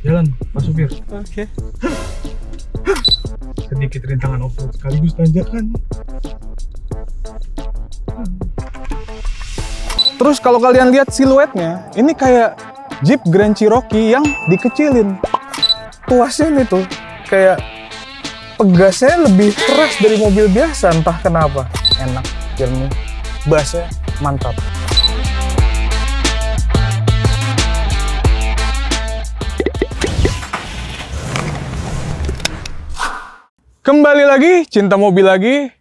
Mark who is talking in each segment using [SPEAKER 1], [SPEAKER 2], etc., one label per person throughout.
[SPEAKER 1] Jalan, Pak Supir.
[SPEAKER 2] Oke.
[SPEAKER 1] Sedikit rintangan off-road sekaligus tanjakan.
[SPEAKER 2] Terus kalau kalian lihat siluetnya, ini kayak Jeep Grand Cherokee yang dikecilin. Tuasnya ini tuh kayak pegasnya lebih keras dari mobil biasa, entah kenapa. Enak, jernih, bassnya mantap. Kembali lagi, cinta mobil lagi,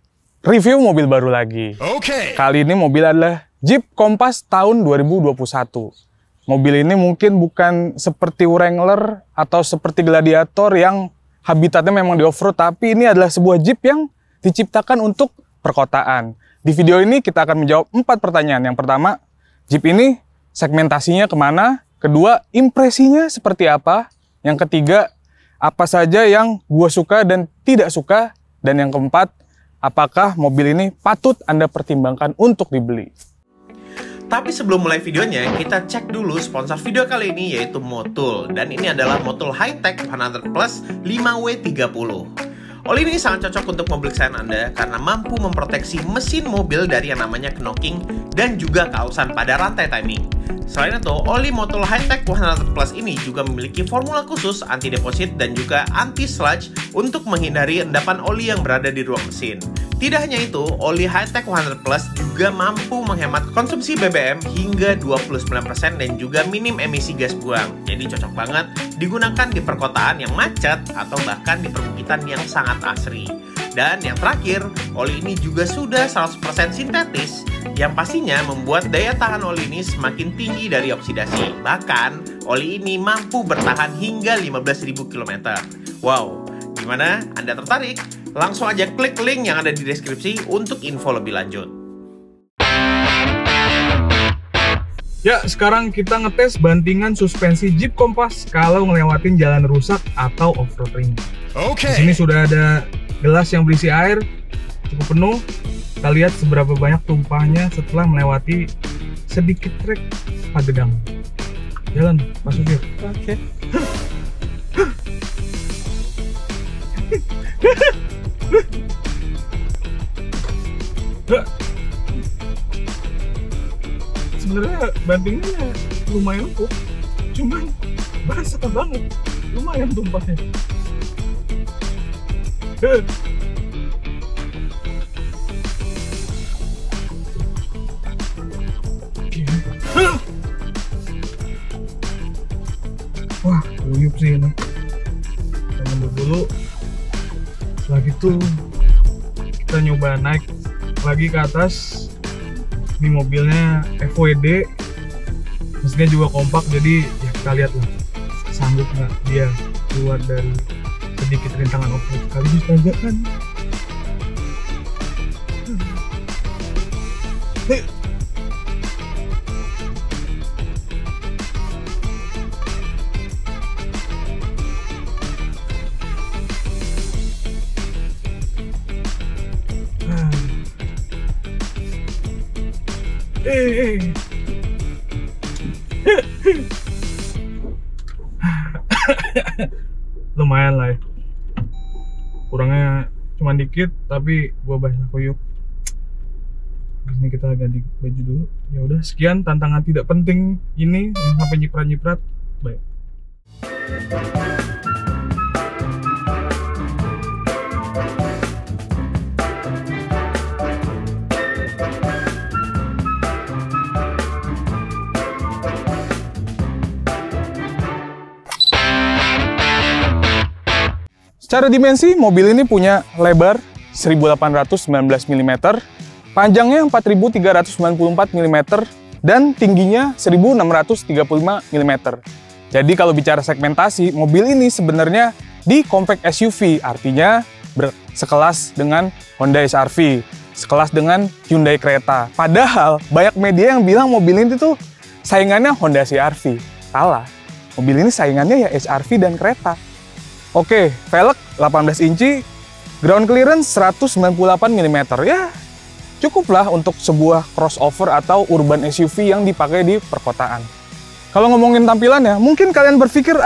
[SPEAKER 2] review mobil baru lagi.
[SPEAKER 3] Oke.
[SPEAKER 2] Kali ini mobil adalah Jeep Compass tahun 2021. Mobil ini mungkin bukan seperti Wrangler atau seperti Gladiator yang habitatnya memang di off-road, tapi ini adalah sebuah Jeep yang diciptakan untuk perkotaan. Di video ini kita akan menjawab 4 pertanyaan. Yang pertama, Jeep ini segmentasinya kemana? Kedua, impresinya seperti apa? Yang ketiga, apa saja yang gue suka dan tidak suka? Dan yang keempat, apakah mobil ini patut Anda pertimbangkan untuk dibeli?
[SPEAKER 3] Tapi sebelum mulai videonya, kita cek dulu sponsor video kali ini, yaitu Motul. Dan ini adalah Motul Hi-Tech 100 Plus 5W30. Oli ini sangat cocok untuk mobil kesayangan Anda karena mampu memproteksi mesin mobil dari yang namanya knocking dan juga keausan pada rantai timing. Selain itu, oli Motul Hi-Tech 100 Plus ini juga memiliki formula khusus anti deposit dan juga anti sludge untuk menghindari endapan oli yang berada di ruang mesin. Tidak hanya itu, oli Hi-Tech 100 Plus juga mampu menghemat konsumsi BBM hingga 29% dan juga minim emisi gas buang. Jadi cocok banget digunakan di perkotaan yang macet atau bahkan di perbukitan yang sangat asri. Dan yang terakhir, oli ini juga sudah 100% sintetis yang pastinya membuat daya tahan oli ini semakin tinggi dari oksidasi. Bahkan, oli ini mampu bertahan hingga 15.000 km. Wow, gimana? Anda tertarik? Langsung aja klik link yang ada di deskripsi untuk info lebih lanjut.
[SPEAKER 1] Ya, sekarang kita ngetes bantingan suspensi Jeep Compass kalau ngelewatin jalan rusak atau off-road ring.
[SPEAKER 3] Oke.
[SPEAKER 1] Di sini sudah ada gelas yang berisi air cukup penuh. Kita lihat seberapa banyak tumpahnya setelah melewati sedikit trek Pagedang. Jalan, Pak Supir.
[SPEAKER 2] Oke.
[SPEAKER 1] Sebenarnya bantingnya lumayan empuk, cuman basah banget, lumayan tumpahnya. Wah, uyup sih ini. Kita mundur dulu. Setelah itu kita nyoba naik lagi ke atas. Ini mobilnya FWD, mesinnya juga kompak, jadi ya kita lihat lah sanggup nggak dia keluar dari sedikit rintangan off-road sekaligus tanjakan. Lumayan lah ya. Kurangnya cuma dikit, tapi gua basah kuyup. Habis ini kita ganti baju dulu. Ya udah, sekian tantangan tidak penting ini yang sampai nyiprat-nyiprat. Baik.
[SPEAKER 2] Secara dimensi, mobil ini punya lebar 1819 mm, panjangnya 4394 mm, dan tingginya 1635 mm. Jadi kalau bicara segmentasi, mobil ini sebenarnya di compact SUV, artinya sekelas dengan Honda HR-V, sekelas dengan Hyundai Creta. Padahal banyak media yang bilang mobil ini tuh saingannya Honda CR-V. Salah, mobil ini saingannya ya HR-V dan Creta. Oke, velg 18 inci, ground clearance 198 mm. Ya, cukuplah untuk sebuah crossover atau urban SUV yang dipakai di perkotaan. Kalau ngomongin tampilannya, mungkin kalian berpikir,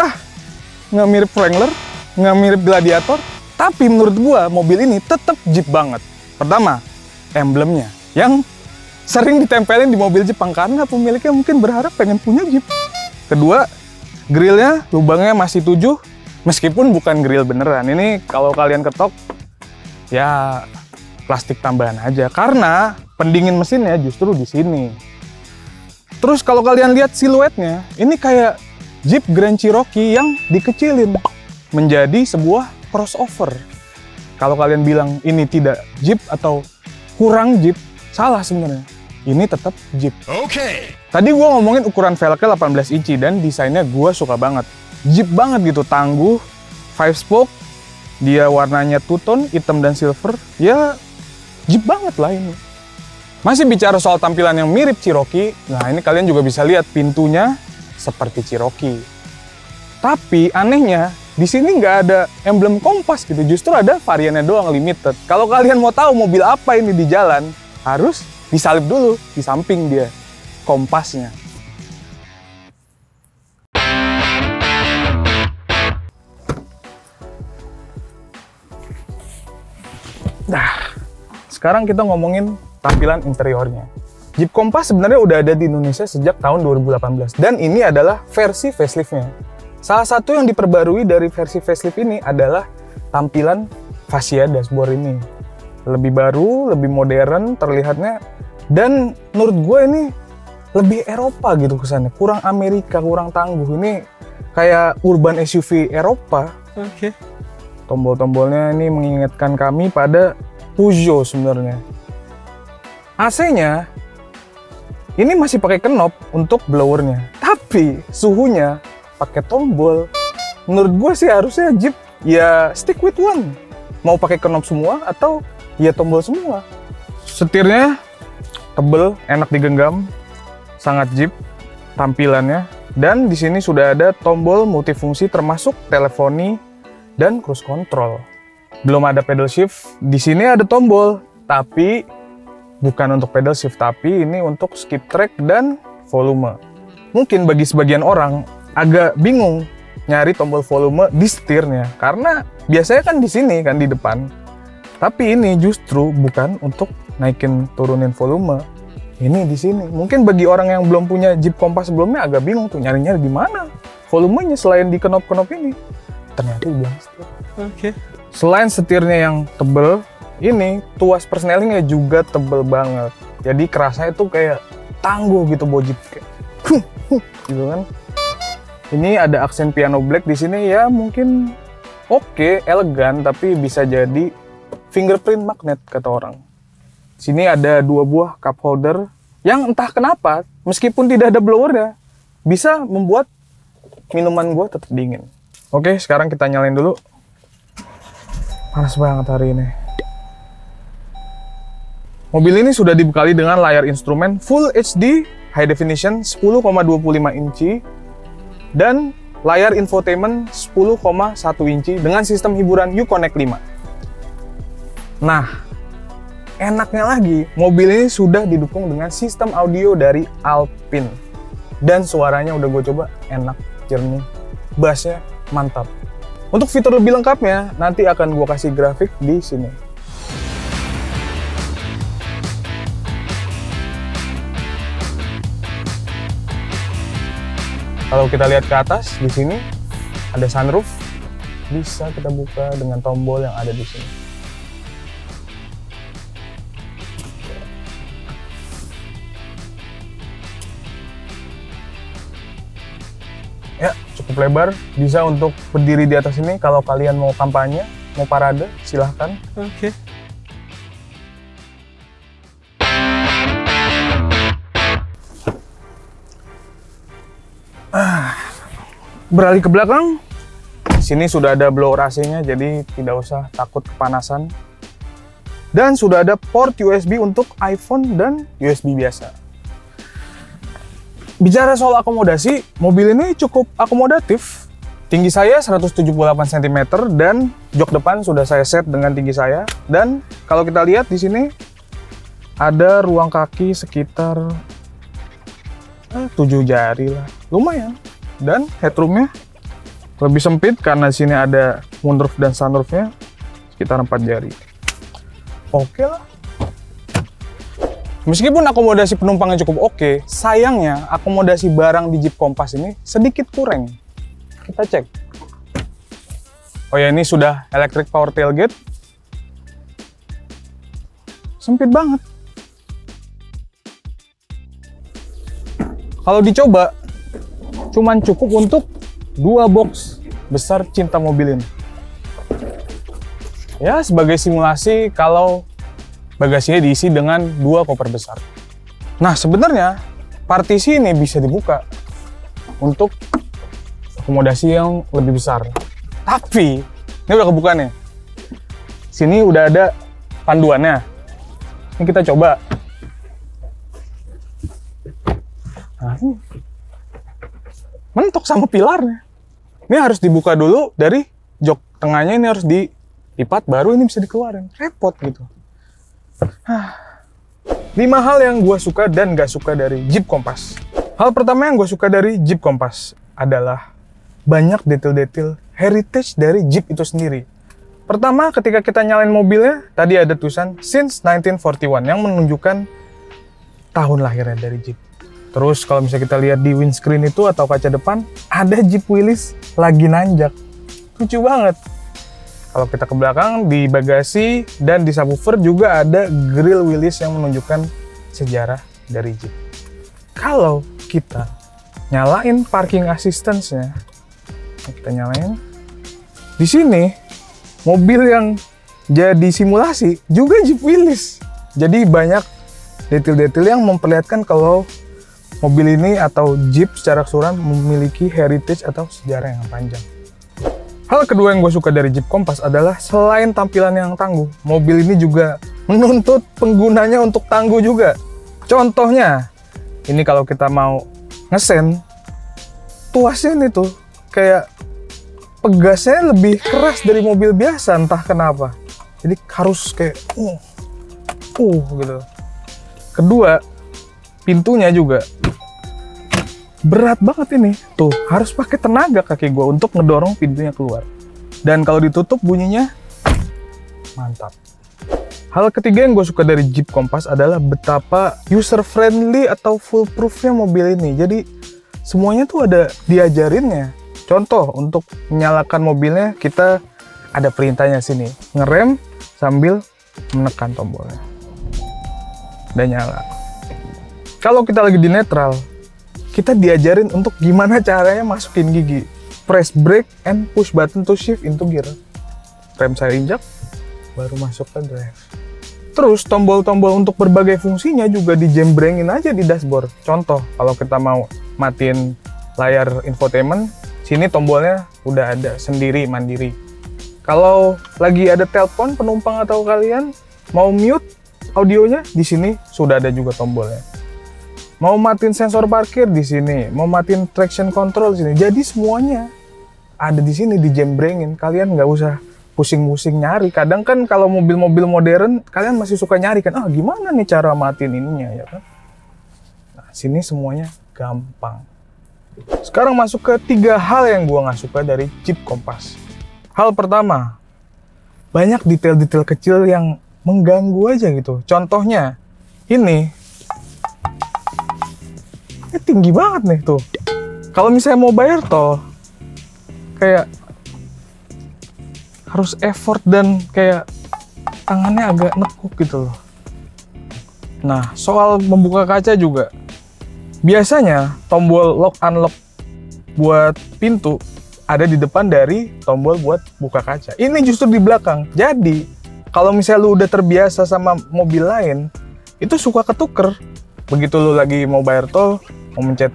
[SPEAKER 2] nggak mirip Wrangler, nggak mirip Gladiator, tapi menurut gua mobil ini tetap Jeep banget. Pertama, emblemnya yang sering ditempelin di mobil Jepang karena pemiliknya mungkin berharap pengen punya Jeep. Kedua, grillnya lubangnya masih 7, meskipun bukan grill beneran. Ini kalau kalian ketok, ya plastik tambahan aja karena pendingin mesinnya justru di sini. Terus kalau kalian lihat siluetnya, ini kayak Jeep Grand Cherokee yang dikecilin menjadi sebuah crossover. Kalau kalian bilang ini tidak Jeep atau kurang Jeep, salah sebenarnya. Ini tetap Jeep. Oke. Tadi gua ngomongin ukuran velgnya 18 inci dan desainnya gua suka banget. Jeep banget gitu, tangguh, 5 spoke, dia warnanya two-tone, hitam dan silver, ya Jeep banget lah ini. Masih bicara soal tampilan yang mirip Cherokee, nah ini kalian juga bisa lihat pintunya seperti Cherokee. Tapi anehnya, di sini nggak ada emblem Kompas gitu, justru ada variannya doang, limited. Kalau kalian mau tahu mobil apa ini di jalan, harus disalip dulu di samping dia, Kompasnya. Nah, sekarang kita ngomongin tampilan interiornya. Jeep Compass sebenarnya udah ada di Indonesia sejak tahun 2018 dan ini adalah versi facelift-nya. Salah satu yang diperbarui dari versi facelift ini adalah tampilan fascia dashboard ini. Lebih baru, lebih modern terlihatnya, dan menurut gue ini lebih Eropa gitu kesannya. Kurang Amerika, kurang tangguh. Ini kayak urban SUV Eropa. Oke. Tombol-tombolnya ini mengingatkan kami pada Peugeot sebenarnya. AC-nya ini masih pakai knob untuk blowernya, tapi suhunya pakai tombol. Menurut gue sih harusnya Jeep ya stick with one. Mau pakai knob semua atau ya tombol semua. Setirnya tebel, enak digenggam, sangat Jeep tampilannya. Dan di sini sudah ada tombol multifungsi termasuk teleponi dan cruise control. Belum ada pedal shift. Di sini ada tombol, tapi bukan untuk pedal shift, tapi ini untuk skip track dan volume. Mungkin bagi sebagian orang agak bingung nyari tombol volume di setirnya, karena biasanya kan di sini kan di depan. Tapi ini justru bukan untuk naikin turunin volume. Ini di sini. Mungkin bagi orang yang belum punya Jeep Compass sebelumnya agak bingung tuh nyari-nyari di mana volumenya selain di knob-knob ini. Ternyata di belakang setir. Oke. Selain setirnya yang tebel, ini tuas persnelingnya juga tebel banget. Jadi kerasanya tuh kayak tangguh gitu bawa Jeep kayak gitu kan. Ini ada aksen piano black di sini ya, mungkin oke, elegan, tapi bisa jadi fingerprint magnet kata orang. Sini ada 2 buah cup holder yang entah kenapa meskipun tidak ada blowernya bisa membuat minuman gua tetap dingin. Oke, sekarang kita nyalain dulu. Panas banget hari ini. Mobil ini sudah dibekali dengan layar instrumen Full HD High Definition 10,25 inci dan layar infotainment 10,1 inci dengan sistem hiburan Uconnect 5. Nah, enaknya lagi, mobil ini sudah didukung dengan sistem audio dari Alpine. Dan suaranya udah gue coba, enak, jernih, bassnya mantap. Untuk fitur lebih lengkapnya, nanti akan gue kasih grafik di sini. Kalau kita lihat ke atas, di sini ada sunroof, bisa kita buka dengan tombol yang ada di sini. Ya, cukup lebar, bisa untuk berdiri di atas ini. Kalau kalian mau kampanye, mau parade, silahkan. Oke. Beralih ke belakang, sini sudah ada blower AC-nya, jadi tidak usah takut kepanasan. Dan sudah ada port USB untuk iPhone dan USB biasa. Bicara soal akomodasi, mobil ini cukup akomodatif. Tinggi saya 178 cm dan jok depan sudah saya set dengan tinggi saya. Dan kalau kita lihat di sini ada ruang kaki sekitar 7 jari lah, lumayan. Dan headroomnya Lebih sempit karena di sini ada moonroof dan sunroofnya sekitar 4 jari. Oke lah. Meskipun akomodasi penumpangnya cukup oke, sayangnya akomodasi barang di Jeep Compass ini sedikit kurang. Kita cek. Oh ya, ini sudah electric power tailgate. Sempit banget. Kalau dicoba, cuman cukup untuk 2 box besar cinta mobil ini. Ya, sebagai simulasi kalau bagasinya diisi dengan 2 koper besar. Nah, sebenarnya partisi ini bisa dibuka untuk akomodasi yang lebih besar. Tapi, ini udah kebuka nih. Sini udah ada panduannya. Ini kita coba. Nah, mentok sama pilarnya. Ini harus dibuka dulu dari jok tengahnya, ini harus dilipat, baru ini bisa dikeluarin. Repot gitu. 5 hal yang gue suka dan gak suka dari Jeep Compass. Hal pertama yang gue suka dari Jeep Compass adalah banyak detail-detail heritage dari Jeep itu sendiri. Pertama, ketika kita nyalain mobilnya, tadi ada tulisan since 1941 yang menunjukkan tahun lahirnya dari Jeep. Terus kalau misalnya kita lihat di windscreen itu atau kaca depan, ada Jeep Willys lagi nanjak. Lucu banget. Kalau kita ke belakang, di bagasi dan di subwoofer juga ada grill Willys yang menunjukkan sejarah dari Jeep. Kalau kita nyalain parking assistance-nya, kita nyalain. Di sini, mobil yang jadi simulasi juga Jeep Willys. Jadi banyak detail-detail yang memperlihatkan kalau mobil ini atau Jeep secara keseluruhan memiliki heritage atau sejarah yang panjang. Hal kedua yang gue suka dari Jeep Compass adalah selain tampilan yang tangguh, mobil ini juga menuntut penggunanya untuk tangguh juga. Contohnya, ini kalau kita mau ngesen, tuasnya ini tuh kayak pegasnya lebih keras dari mobil biasa, entah kenapa. Jadi harus kayak gitu. Kedua, pintunya juga berat banget ini. Tuh, harus pakai tenaga kaki gue untuk ngedorong pintunya keluar. Dan kalau ditutup bunyinya mantap. Hal ketiga yang gue suka dari Jeep Compass adalah betapa user friendly atau foolproof-nya mobil ini. Jadi semuanya tuh ada diajarinnya. Contoh, untuk menyalakan mobilnya kita ada perintahnya sini. Ngerem sambil menekan tombolnya. Dan nyala. Kalau kita lagi di netral, kita diajarin untuk gimana caranya masukin gigi. Press brake and push button to shift into gear. Rem saya injak, baru masuk ke drive. Terus tombol-tombol untuk berbagai fungsinya juga dijembrengin aja di dashboard. Contoh, kalau kita mau matiin layar infotainment, sini tombolnya udah ada sendiri, mandiri. Kalau lagi ada telepon penumpang atau kalian mau mute audionya, di sini sudah ada juga tombolnya. Mau matiin sensor parkir di sini, mau matiin traction control di sini. Jadi semuanya ada di sini dijembrengin. Kalian nggak usah pusing-pusing nyari. Kadang kan kalau mobil-mobil modern, kalian masih suka nyari kan, gimana nih cara matiin ininya ya kan? Nah, sini semuanya gampang. Sekarang masuk ke 3 hal yang gua nggak suka dari Jeep Compass. Hal pertama, banyak detail-detail kecil yang mengganggu aja gitu. Contohnya, ini tinggi banget nih tuh. Kalau misalnya mau bayar tol, kayak harus effort dan kayak tangannya agak nekuk gitu loh. Nah, soal membuka kaca juga, biasanya tombol lock unlock buat pintu ada di depan dari tombol buat buka kaca. Ini justru di belakang. Jadi, kalau misalnya lu udah terbiasa sama mobil lain, itu suka ketuker. Begitu lu lagi mau bayar tol, mau mencet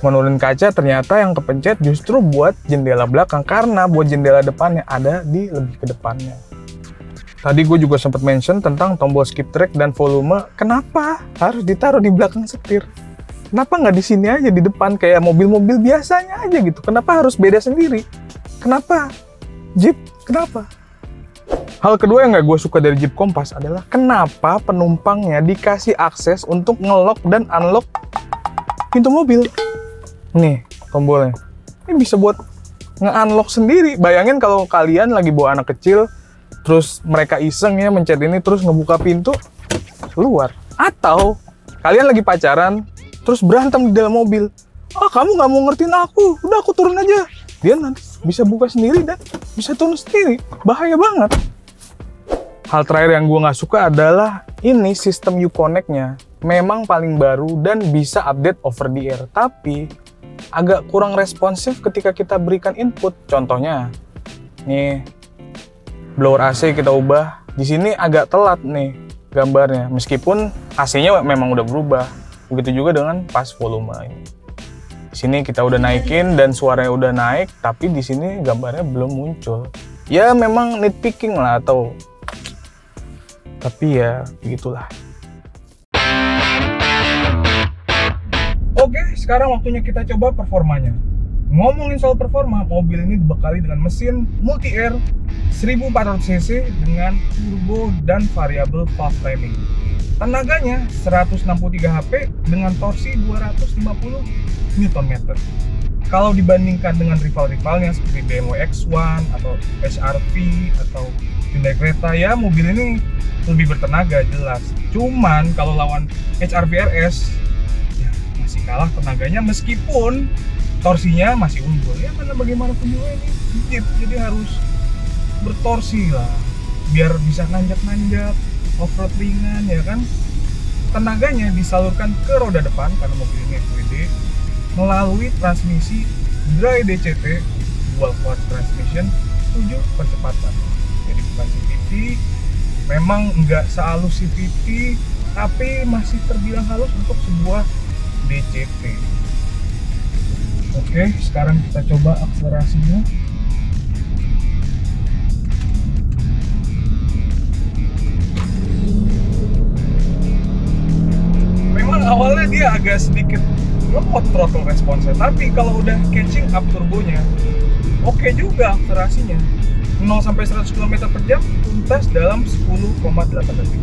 [SPEAKER 2] menurun kaca, ternyata yang kepencet justru buat jendela belakang, karena buat jendela depannya ada di lebih ke depannya. Tadi gue juga sempat mention tentang tombol skip track dan volume. Kenapa harus ditaruh di belakang setir? Kenapa nggak di sini aja di depan kayak mobil-mobil biasanya aja gitu? Kenapa harus beda sendiri? Kenapa Jeep? Kenapa? Hal kedua yang nggak gue suka dari Jeep Compass adalah kenapa penumpangnya dikasih akses untuk nge-lock dan unlock pintu mobil. Nih tombolnya. Ini bisa buat nge-unlock sendiri. Bayangin kalau kalian lagi bawa anak kecil, terus mereka iseng ya mencet ini, terus ngebuka pintu, keluar. Atau kalian lagi pacaran, terus berantem di dalam mobil. Ah, kamu nggak mau ngertiin aku, udah aku turun aja. Dia nanti bisa buka sendiri dan bisa turun sendiri. Bahaya banget. Hal terakhir yang gue nggak suka adalah ini sistem Uconnect-nya. Memang paling baru dan bisa update over the air, tapi agak kurang responsif ketika kita berikan input. Contohnya, nih blower AC kita ubah. Di sini agak telat nih gambarnya, meskipun AC-nya memang udah berubah. Begitu juga dengan pas volume ini. Di sini kita udah naikin dan suaranya udah naik, tapi di sini gambarnya belum muncul. Ya memang nitpicking lah tapi ya begitulah. Oke, sekarang waktunya kita coba performanya. Ngomongin soal performa, mobil ini dibekali dengan mesin multi-air 1400cc dengan turbo dan variable valve timing. Tenaganya 163 HP dengan torsi 250 Nm. Kalau dibandingkan dengan rival-rivalnya seperti BMW X1 atau HR-V atau Hyundai Creta, ya mobil ini lebih bertenaga jelas. Cuman kalau lawan HR-V RS ya masih kalah tenaganya, meskipun torsinya masih unggul. Ya karena bagaimanapun juga ini Jeep, jadi harus bertorsi lah biar bisa nanjak-nanjak, off-road ringan ya kan. Tenaganya disalurkan ke roda depan karena mobil ini FWD melalui transmisi dry DCT dual clutch transmission 7 percepatan. Jadi bukan CVT, memang nggak sehalus CVT, tapi masih terbilang halus untuk sebuah DCT. Oke, sekarang kita coba akselerasinya. Memang awalnya dia agak sedikit lemot throttle responsnya, tapi kalau udah catching up turbonya, oke juga akselerasinya. 0 sampai 100 km per jam tuntas dalam 10,8 detik.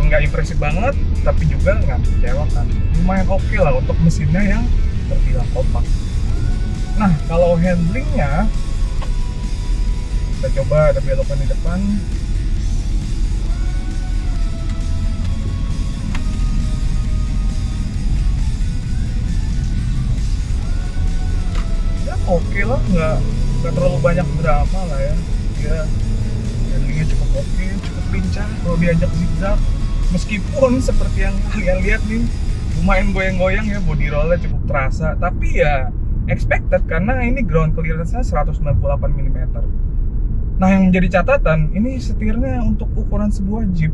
[SPEAKER 2] Nggak impresif banget, tapi juga nggak mengecewakan. Lumayan oke lah untuk mesinnya yang terbilang kompak. Nah, kalau handlingnya, kita coba ada belokan di depan. Ya oke lah, nggak terlalu banyak drama lah ya. Ya, handlingnya cukup oke, cukup lincah kalau diajak zigzag. Meskipun seperti yang kalian lihat nih, lumayan goyang-goyang ya, body rollnya cukup terasa, tapi ya expected karena ini ground clearance-nya 198 mm. Nah, yang menjadi catatan, ini setirnya untuk ukuran sebuah Jeep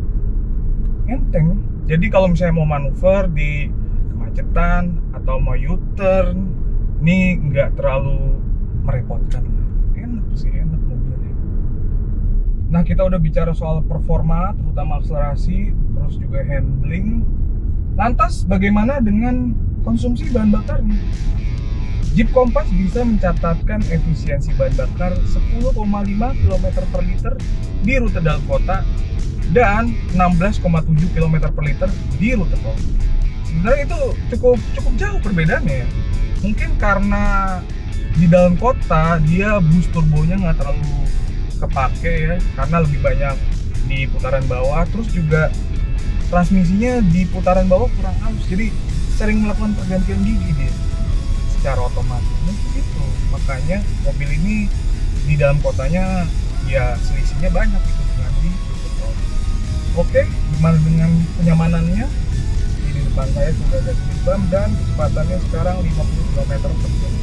[SPEAKER 2] enteng. Jadi kalau misalnya mau manuver di kemacetan atau mau U-turn, ini nggak terlalu merepotkan lah. Enak sih, enak mobilnya. Nah, kita udah bicara soal performa, terutama akselerasi, terus juga handling. Lantas bagaimana dengan konsumsi bahan bakarnya? Jeep Compass bisa mencatatkan efisiensi bahan bakar 10,5 km per liter di rute dalam kota dan 16,7 km per liter di rute tol. Sebenarnya itu cukup jauh perbedaannya ya. Mungkin karena di dalam kota dia boost turbonya nggak terlalu kepake ya, karena lebih banyak di putaran bawah, terus juga transmisinya di putaran bawah kurang halus, jadi sering melakukan pergantian gigi dia secara otomatis. Mungkin itu makanya mobil ini di dalam kotanya ya selisihnya banyak gitu dengan di tol. Oke, gimana dengan kenyamanannya? Di depan saya sudah ada speed bump dan kecepatannya sekarang 50 km per jam.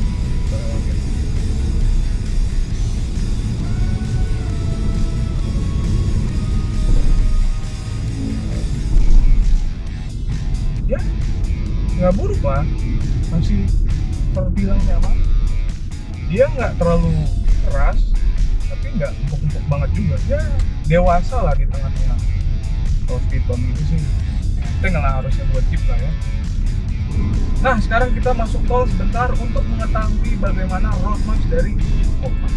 [SPEAKER 2] Ya, nggak buruk lah, masih terbilang nyaman. Dia nggak terlalu keras, tapi nggak empuk-empuk banget juga. Ya, dewasa lah di tengah-tengah. Kalau speed bump itu sih, itu nggak harusnya buat Jeep lah ya. Nah, sekarang kita masuk tol sebentar untuk mengetahui bagaimana road noise dari Jeep Compass.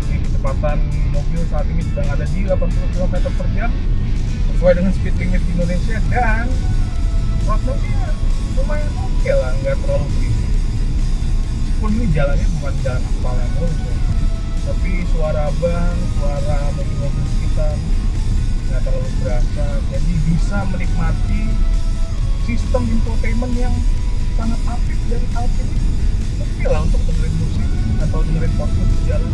[SPEAKER 2] Ini kecepatan mobil saat ini sedang ada di 80 km per jam, sesuai dengan speed limit di Indonesia, dan road noise-nya lumayan oke lah, nggak terlalu berisik.
[SPEAKER 1] walaupun ini jalannya bukan jalan aspal yang mulus ya, tapi suara abang, suara mobil-mobil sekitar nggak terlalu berasa, jadi bisa menikmati sistem infotainment yang sangat apik dari Alpine. Oke lah untuk dengerin musik atau dengerin podcast di jalan.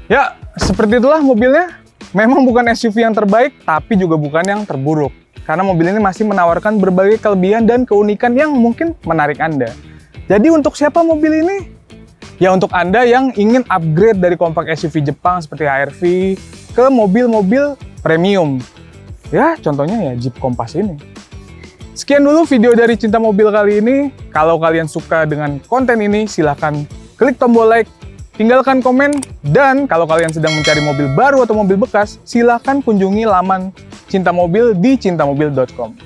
[SPEAKER 2] Ya, seperti itulah mobilnya. Memang bukan SUV yang terbaik, tapi juga bukan yang terburuk. Karena mobil ini masih menawarkan berbagai kelebihan dan keunikan yang mungkin menarik Anda. Jadi untuk siapa mobil ini? Ya untuk Anda yang ingin upgrade dari compact SUV Jepang seperti HR-V ke mobil-mobil premium. Ya, contohnya ya Jeep Compass ini. Sekian dulu video dari Cinta Mobil kali ini. Kalau kalian suka dengan konten ini, silahkan klik tombol like, tinggalkan komen, dan kalau kalian sedang mencari mobil baru atau mobil bekas, silahkan kunjungi laman Cinta Mobil di cintamobil.com.